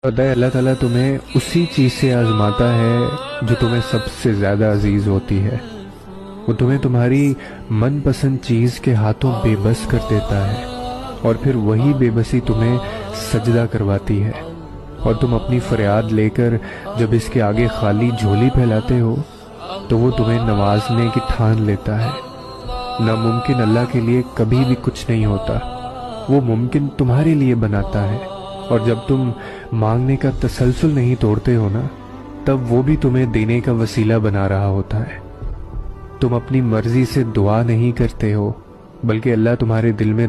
पता है अल्लाह ताला तुम्हें उसी चीज़ से आजमाता है जो तुम्हें सबसे ज़्यादा अजीज होती है। वो तुम्हें तुम्हारी मनपसंद चीज़ के हाथों बेबस कर देता है और फिर वही बेबसी तुम्हें सजदा करवाती है। और तुम अपनी फरियाद लेकर जब इसके आगे खाली झोली फैलाते हो तो वो तुम्हें नवाजने की ठान लेता है। नामुमकिन अल्लाह के लिए कभी भी कुछ नहीं होता, वो मुमकिन तुम्हारे लिए बनाता है। और जब तुम मांगने का तसलसल नहीं तोड़ते हो ना, तब वो भी तुम्हें देने का वसीला बना रहा होता है। तुम अपनी मर्जी से दुआ नहीं करते हो, बल्कि अल्लाह तुम्हारे दिल में